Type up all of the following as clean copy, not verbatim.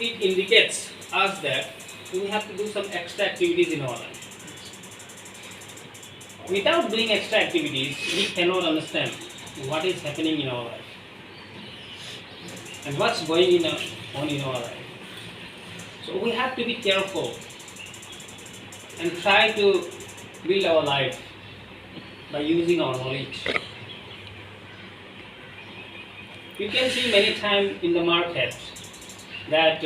it indicates us that we have to do some extra activities in our life. Without doing extra activities, we cannot understand what is happening in our life and what's going on in our life. So we have to be careful and try to build our life by using our knowledge. You can see many times in the market that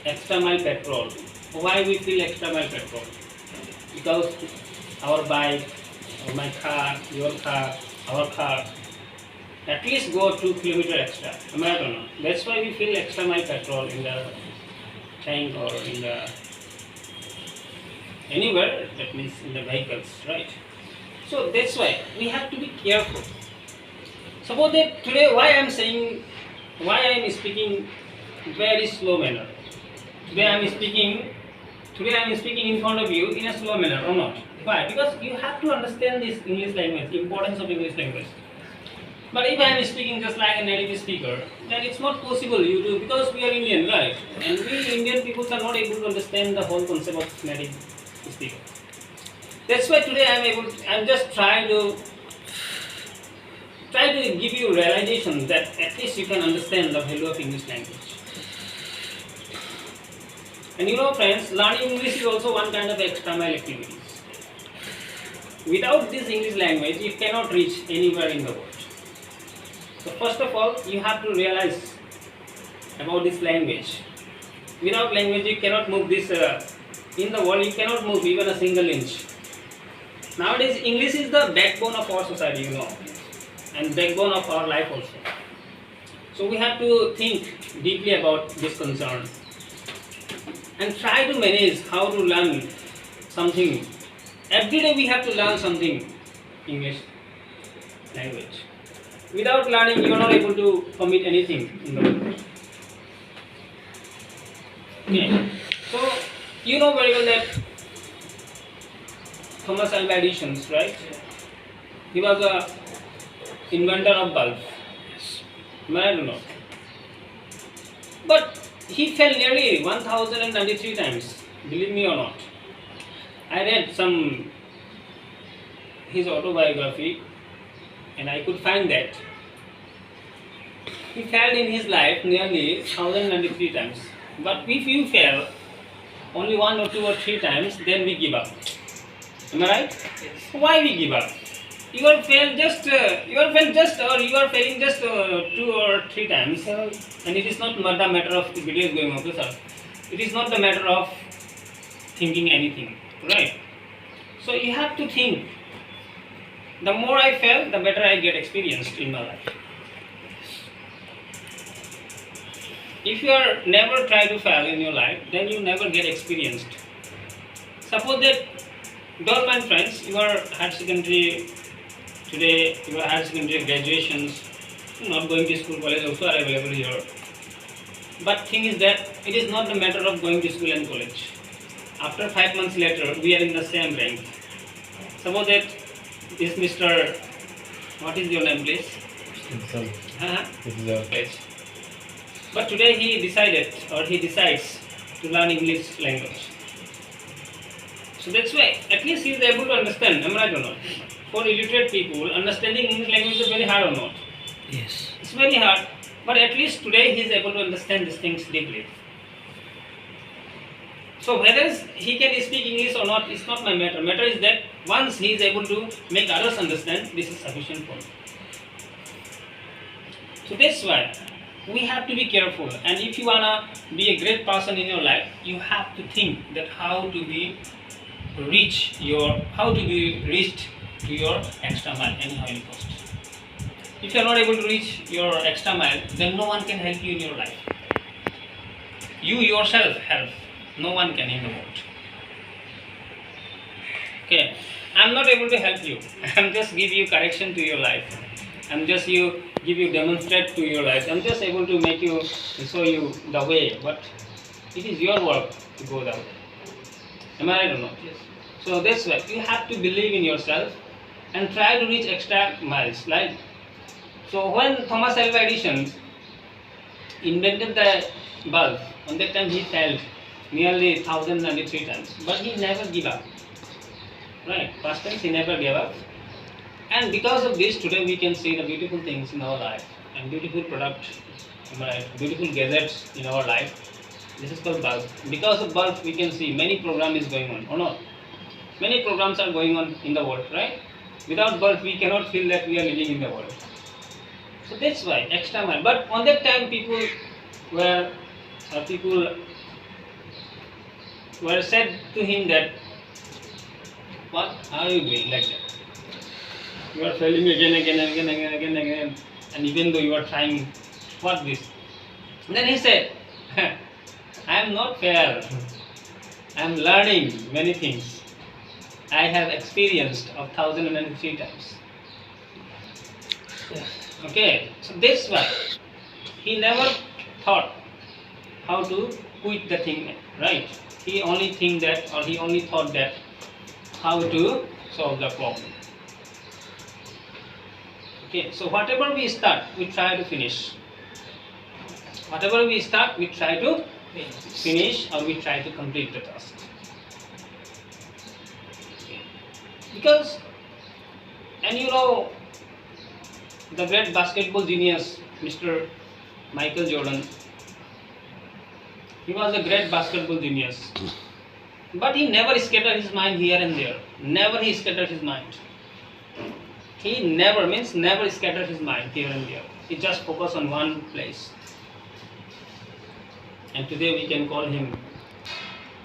Extramile petrol. Why we feel Extramile petrol? Because our bike, or my car, your car, our car, at least go 2 kilometers extra. Am I right or not? That's why we feel Extramile petrol in the tank or in the anywhere, that means in the vehicles, right? So that's why we have to be careful. Suppose that today why I am speaking very slow manner. Today I am speaking in front of you in a slow manner or not? Why? Because you have to understand this English language, the importance of English language. But if I am speaking just like a native speaker, then it's not possible you do, because we are Indian, right? And we Indian people are not able to understand the whole concept of native speaker. That's why today I'm just trying to give you realization that at least you can understand the value of English language. And you know, friends, learning English is also one kind of extramile activities. Without this English language, you cannot reach anywhere in the world. So first of all, you have to realize about this language. Without language, you cannot move this. In the world, you cannot move even a single inch. Nowadays, English is the backbone of our society, you know, and backbone of our life also. So we have to think deeply about this concern and try to manage how to learn something. Every day we have to learn something English language. Without learning, you are not able to commit anything in the world. Okay. So you know very well that Thomas Alva Edison, right? He was a inventor of bulb. I don't know. But he fell nearly 1093 times. Believe me or not. I read his autobiography, and I could find that he failed in his life nearly 1093 times. But if you fail only 1 or 2 or 3 times, then we give up. Am I right? Yes. Why we give up? You are failing just 2 or 3 times, and it is not the matter of the video is going okay, sir. It is not the matter of thinking anything, right? So you have to think. The more I fail, the better I get experienced in my life. If you are never try to fail in your life, then you never get experienced. Suppose that, don't mind friends, you are higher secondary today, you are higher secondary graduations, not going to school, college also are available here. But thing is that it is not the matter of going to school and college. After 5 months later, we are in the same rank. Suppose that this Mr. What is your name, please? Yes. But today he decides to learn English language. So that's why at least he is able to understand. Am I right or not? For illiterate people, understanding English language is very hard or not? Yes. It's very hard. But at least today he is able to understand these things deeply. So whether he can speak English or not, it's not my matter. Matter is that once he is able to make others understand, this is sufficient for me. So that's why we have to be careful. And if you wanna be a great person in your life, you have to think that how to be reached to your extra mile anyhow any cost. If you are not able to reach your extra mile, then no one can help you in your life. You yourself help. No one can in the world. Okay, I'm not able to help you. I'm just give you correction to your life. I'm just demonstrate to your life. I'm just able to make you, show you the way. But it is your work to go that way. Am I right or not? Yes. So that's why you have to believe in yourself and try to reach extra miles. Like so, when Thomas Alva Edison invented the bulb, on that time he failed nearly 1093 times, but he never gave up. Right? First time he never gave up. And because of this, today we can see the beautiful things in our life and beautiful product, right? Beautiful gadgets in our life. This is called bulb. Because of bulb, we can see many program is going on, or not? Many programs are going on in the world, right? Without bulb, we cannot feel that we are living in the world. So that's why Extramile. But on that time, people were said to him that, what are you doing like that? You are failing again, and even though you are trying, what this? And then he said, I am not fair. I am learning many things. I have experienced of 1003 times. Okay, so that's why he never thought how to quit the thing, right? He only thought that how to solve the problem. Okay, so whatever we start, we try to finish. Whatever we start, we try to finish, or we try to complete the task. Okay. Because, and you know, the great basketball genius, Mr. Michael Jordan, he was a great basketball genius. But he never scattered his mind here and there. Never he scattered his mind. He never scattered his mind here and there. He just focused on one place. And today we can call him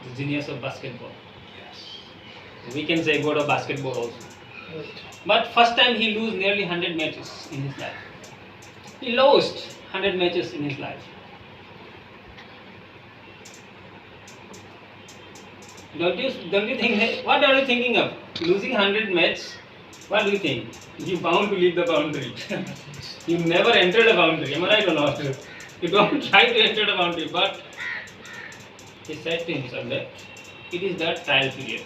the genius of basketball. Yes. We can say God of basketball also. Right. But first time he lose nearly 100 matches in his life. He lost 100 matches in his life. Don't you think, what are you thinking of? Losing 100 matches? What do you think? You bound to leave the boundary. You never enter the boundary. Am I right or not? You don't try to enter the boundary, but he said to himself that it is the trial period.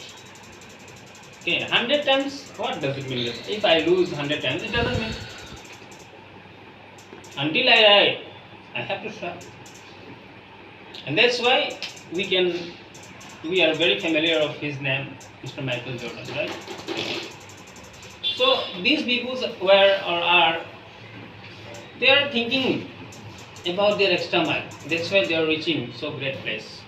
Okay, 100 times, what does it mean? If I lose 100 times, it doesn't mean. Until I die, I have to try. And that's why we are very familiar of his name, Mr. Michael Jordan, right? So these people they are thinking about their Extramile. That's why they are reaching so great place.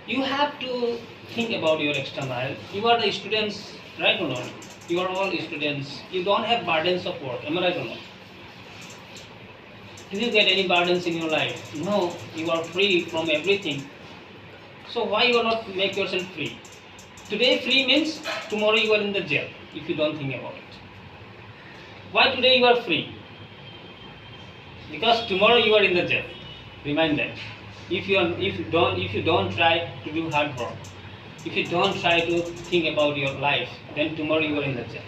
You have to think about your Extramile. You are the students, right or not? You are all students. You don't have burdens of work. Am I right or not? Did you get any burdens in your life? No, you are free from everything. So why you are not make yourself free? Today free means tomorrow you are in the jail if you don't think about it. Why today you are free? Because tomorrow you are in the jail. Remind them. If you don't try to do hard work, if you don't try to think about your life, then tomorrow you are in the jail.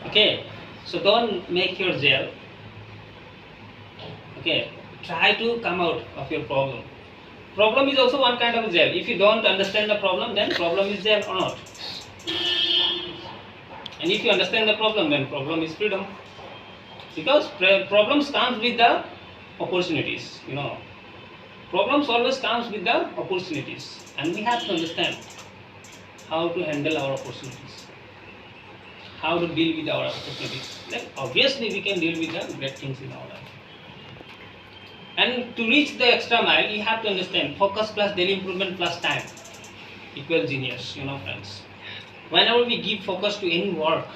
Okay, so don't make your jail. Okay, try to come out of your problem. Problem is also one kind of jail. If you don't understand the problem, then problem is jail or not. And if you understand the problem, then problem is freedom. Because problems comes with the opportunities, you know. Problems always comes with the opportunities. And we have to understand how to handle our opportunities. How to deal with our opportunities. Like obviously we can deal with the great things in our life. And to reach the Extramile, you have to understand focus plus daily improvement plus time equals genius, you know friends. Whenever we give focus to any work,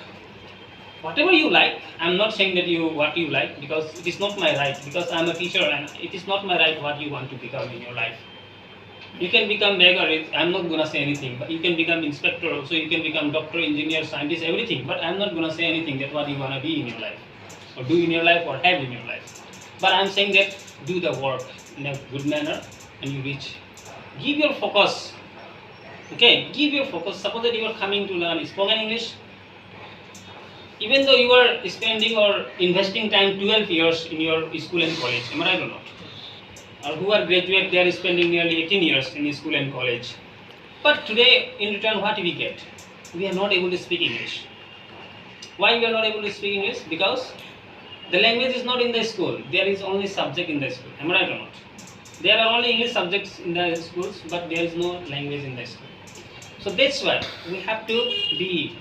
whatever you like, I am not saying that what you like, because it is not my right, because I am a teacher and it is not my right what you want to become in your life. You can become beggar, I am not going to say anything, but you can become inspector also, you can become doctor, engineer, scientist, everything, but I am not going to say anything that what you want to be in your life, or do in your life, or have in your life. But I am saying that do the work in a good manner and you reach. Give your focus. Okay, give your focus. Suppose that you are coming to learn spoken English. Even though you are spending or investing time 12 years in your school and college, am I right or not? Or who are graduate, they are spending nearly 18 years in school and college. But today, in return, what we get? We are not able to speak English. Why we are not able to speak English? Because The language is not in the school. There is only subject in the school. Am I right or not? There are only English subjects in the schools, but there is no language in the school. So that's why we have to be.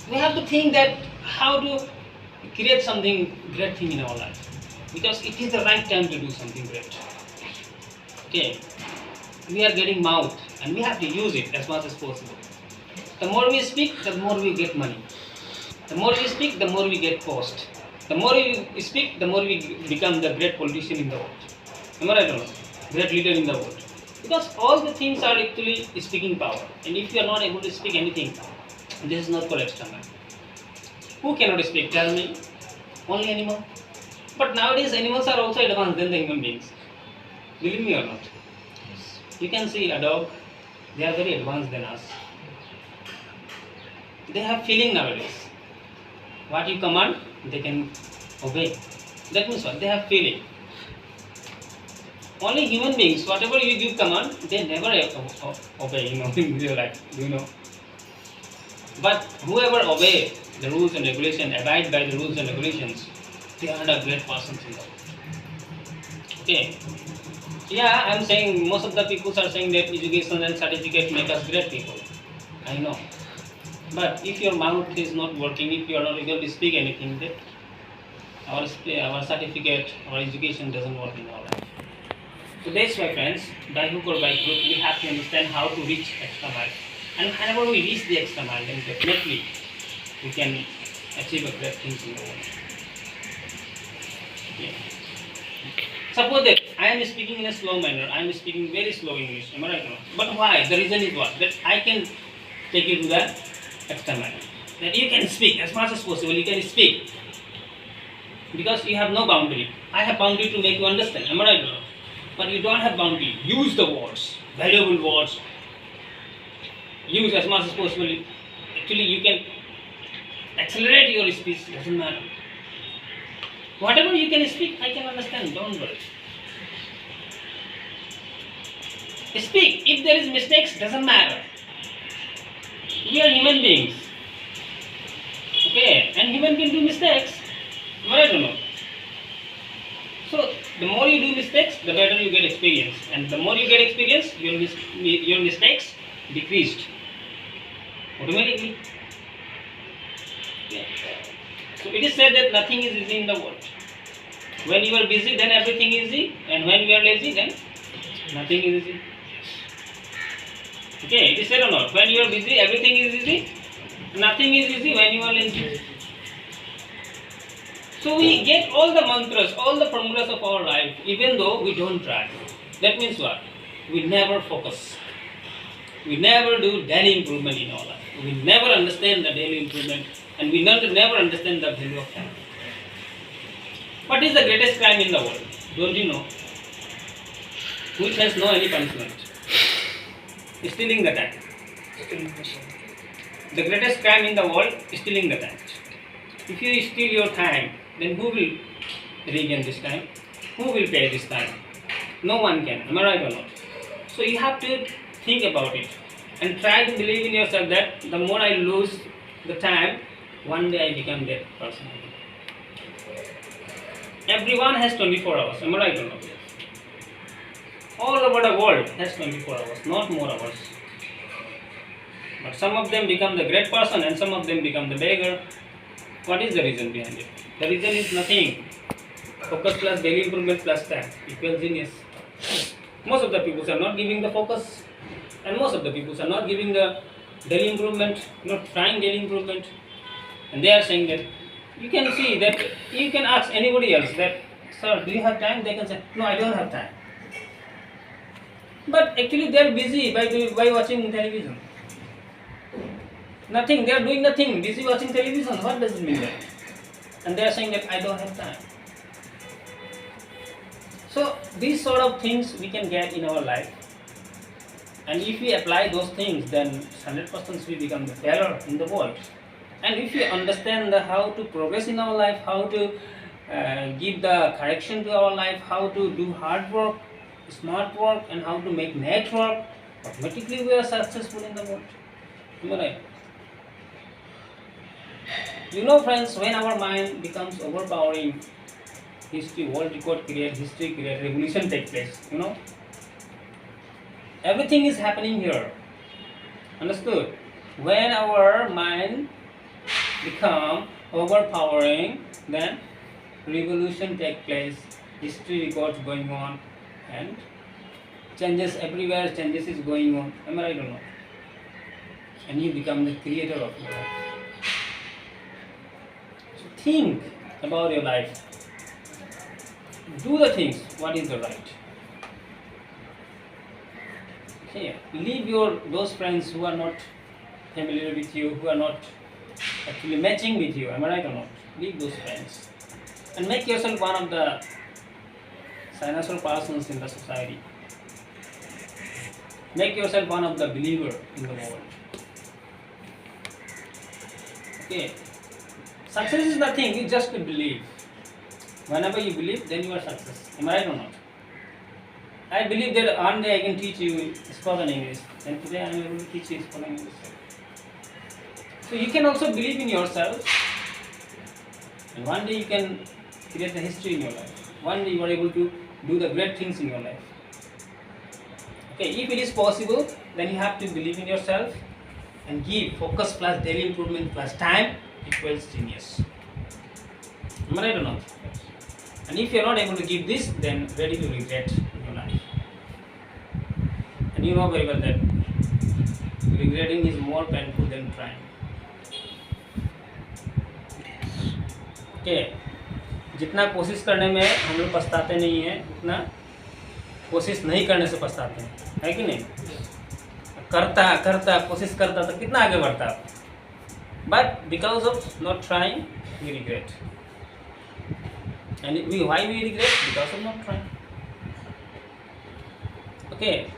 We have to think that how to create something great thing in our life, because it is the right time to do something great. Okay, we are getting mouth, and we have to use it as much as possible. The more we speak, the more we get money. The more we speak, the more we get post. The more we speak, the more we become the great politician in the world. Am I right or not? Great leader in the world. Because all the things are actually speaking power. And if you are not able to speak anything, this is not called extramile. Who cannot speak? Tell me. Only animal. But nowadays animals are also advanced than the human beings. Believe me or not. You can see a dog. They are very advanced than us. They have feeling nowadays. What you command, they can obey. That means what? They have feeling. Only human beings, whatever you give command, they never obey, in real life, But whoever obey the rules and regulation, abide by the rules and regulations, they are the great persons in the world. Okay. Yeah, I'm saying most of the people are saying that education and certificate make us great people. I know. But if your mouth is not working, if you are not able to speak anything, then our certificate, our education doesn't work in our life. So that's why, friends, by hook or by crook, we have to understand how to reach extra mile. And whenever we reach the extra mile, then definitely we can achieve a great things in the world. Okay. Suppose that I am speaking in a slow manner, I am speaking very slow English, am I right or not? But why? The reason is what? That I can take you to the extra mile. That you can speak as much as possible, you can speak. Because you have no boundary. I have boundary to make you understand, am I right or not? But you don't have boundary. Use the words, valuable words. Use as much as possible. Actually, you can accelerate your speech, doesn't matter. Whatever you can speak, I can understand, don't worry. Speak. If there is mistakes, doesn't matter. We are human beings. Okay, and human beings do mistakes. Right or not? So, the more you do mistakes, the better you get experience. And the more you get experience, your mistakes decreased automatically. Yeah. So, it is said that nothing is easy in the world. When you are busy, then everything is easy. And when you are lazy, then nothing is easy. Okay, it is said or not? When you are busy, everything is easy. Nothing is easy when you are lazy. So we get all the mantras, all the formulas of our life, even though we don't try. That means what? We never focus. We never do daily improvement in our life. We never understand the daily improvement, and we never understand the value of time. What is the greatest crime in the world? Don't you know? Which has no any punishment. Stealing the time. The greatest crime in the world is stealing the time. If you steal your time, then who will regain this time? Who will pay this time? No one can. Am I right or not? So you have to think about it and try to believe in yourself that the more I lose the time, one day I become that person. Everyone has 24 hours. Am I right or not? All over the world has 24 hours, not more hours. But some of them become the great person and some of them become the beggar. What is the reason behind it? The reason is nothing. Focus plus daily improvement plus time equals genius. Most of the people are not giving the focus, and most of the people are not giving the daily improvement, not trying daily improvement. And they are saying that you can see that you can ask anybody else that, sir, do you have time? They can say, no, I don't have time. But actually they are busy by watching television. Nothing, they are doing nothing, busy watching television. What does it mean that? And they are saying that I don't have time. So these sort of things we can get in our life. And if we apply those things, then 100% we become the better in the world. And if we understand how to progress in our life, how to give the correction to our life, how to do hard work, smart work, and how to make network, automatically we are successful in the world. Am I right? You know, friends, when our mind becomes overpowering, history, world record create, history create, revolution take place. You know, everything is happening here. Understood? When our mind become overpowering, then revolution take place, history records going on, and changes everywhere, changes is going on. Am I right or not? And you become the creator of your life. So think about your life. Do the things what is the right. Okay, leave those friends who are not familiar with you, who are not actually matching with you. Am I right or not? Leave those friends and make yourself one of the sincere persons in the society. Make yourself one of the believer in the world. Okay, success is nothing. You just believe. Whenever you believe, then you are success. Am I right or not? I believe that one day I can teach you spoken English, and today I am able to teach you spoken English. So you can also believe in yourself, and one day you can create the history in your life. One day you are able to do the great things in your life. Okay, if it is possible, then you have to believe in yourself and give focus plus daily improvement plus time equals genius. Am I right or not? And if you are not able to give this, then ready to regret in your life. And you know very well that regretting is more painful than trying. Okay, जितना कोशिश करने में हम लोग पछताते नहीं हैं, उतना कोशिश नहीं करने से पछताते हैं, है कि नहीं? करता कोशिश करता तो कितना आगे बढ़ता, but because of not trying we regret. And why we regret? Because of not trying. Okay,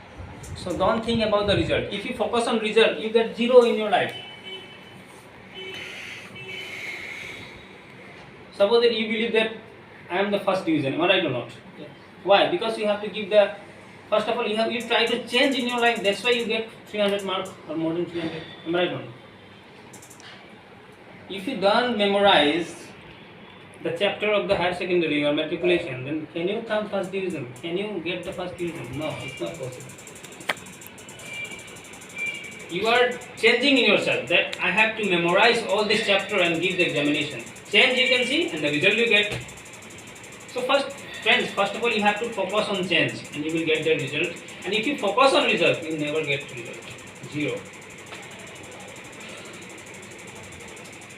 so don't think about the result. If you focus on result, you get 0 in your life. Suppose that you believe that I am the first division, am I right or not? Yeah. Why? Because you have to give the, first of all, you try to change in your life. That's why you get 300 marks or more than 300. Am I right or not? If you don't memorize the chapter of the higher secondary or matriculation, then can you come first division? Can you get the first division? No, it's not possible. You are changing in yourself that I have to memorize all this chapter and give the examination. Change you can see and the result you get. So first of all you have to focus on change and you will get the result. And if you focus on result, you never get result. 0.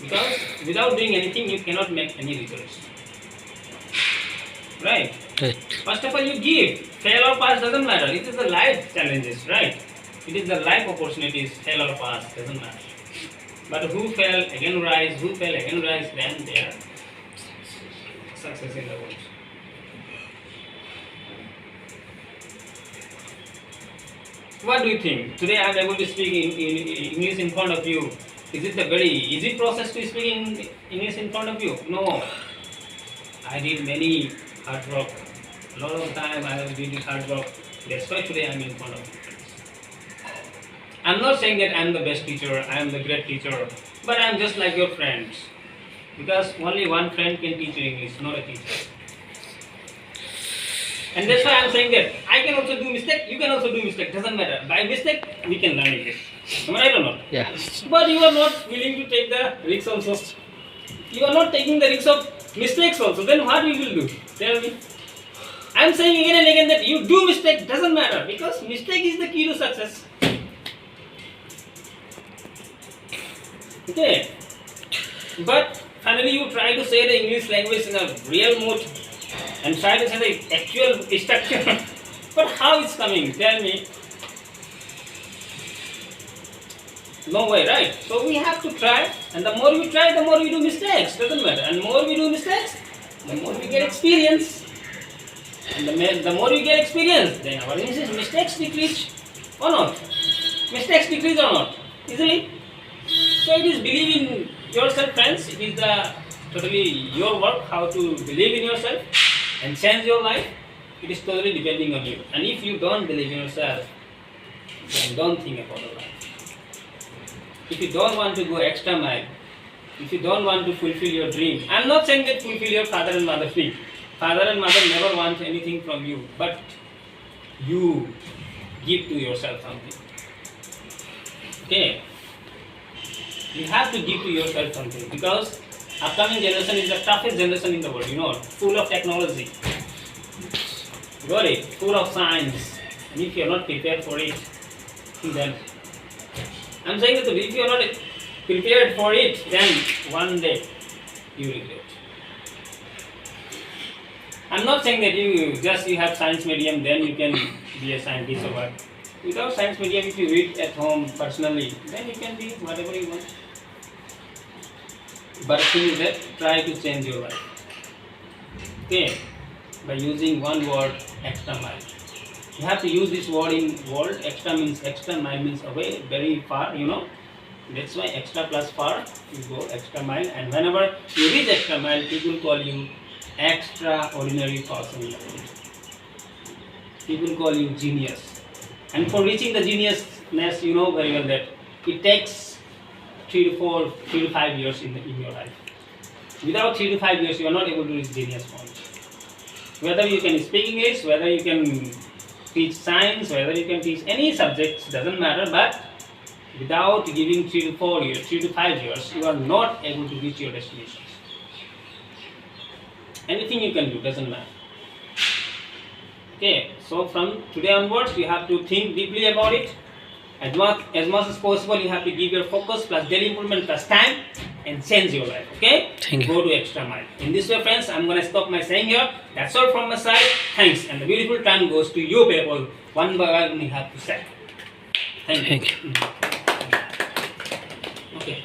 Because without doing anything, you cannot make any results. Right? First of all, you give. Fail or pass doesn't matter. It is the life challenges, right? It is the life opportunities. Fail or pass doesn't matter. But who fell again rise, who fell again rise, then they are success in the world. What do you think? Today I am able to speak in English in front of you. Is it a very easy process to speak in English in front of you? No. I did many hard work. A lot of time I have did hard work. That's why today I am in front of you. I am not saying that I am the best teacher, I am the great teacher, but I am just like your friends. Because only one friend can teach you English, not a teacher. And that's why I am saying that I can also do mistake, you can also do mistake, doesn't matter. By mistake, we can learn English. Am I right or not? Yeah. But you are not willing to take the risks also. You are not taking the risks of mistakes also. Then what you will do? Tell me. I am saying again and again that you do mistake, doesn't matter. Because mistake is the key to success. Okay. But finally you try to say the English language in a real mode and try to say the actual structure. But how it's coming? Tell me. No way, right? So we have to try, and the more we try, the more we do mistakes. Doesn't matter. And more we do mistakes, the more we get experience. And the more we get experience, then our mistakes decrease or not? Mistakes decrease or not? Easily. So it is believe in yourself, friends. It is totally your work how to believe in yourself and change your life. It is totally depending on you. And if you don't believe in yourself, then don't think about your life. If you don't want to go extra mile, if you don't want to fulfill your dream, I'm not saying that fulfill your father and mother dream. Father and mother never want anything from you, but you give to yourself something. Okay? You have to give to yourself something, because upcoming generation is the toughest generation in the world, full of technology. Got it? Full of science. And if you are not prepared for it, then I'm saying that if you are not prepared for it, then one day you will regret. I'm not saying that you have science medium, then you can be a scientist or what. Without science medium, if you read at home personally, then you can be whatever you want. But the thing is that try to change your life. Okay, by using one word, Extramile. You have to use this word in world. Extra means extra, mile means away, very far. That's why extra plus far. You go Extramile, and whenever you reach Extramile, people call you extraordinary person. People call you genius. And for reaching the geniusness, you know very well that it takes 3 to 5 years in your life. Without 3 to 5 years, you are not able to reach genius point. Whether you can speak English, whether you can teach science, whether you can teach any subjects, doesn't matter, but without giving 3 to 4 years, 3 to 5 years, you are not able to reach your destinations. Anything you can do, doesn't matter. Okay, so from today onwards, you have to think deeply about it. As much as possible, you have to give your focus plus daily improvement plus time and change your life. Okay? Thank you. Go to Extramile. In this way, friends, I'm gonna stop my saying here. That's all from my side. Thanks, and the beautiful time goes to you people. One by one, you have to say. Thank you. Thank you. Okay.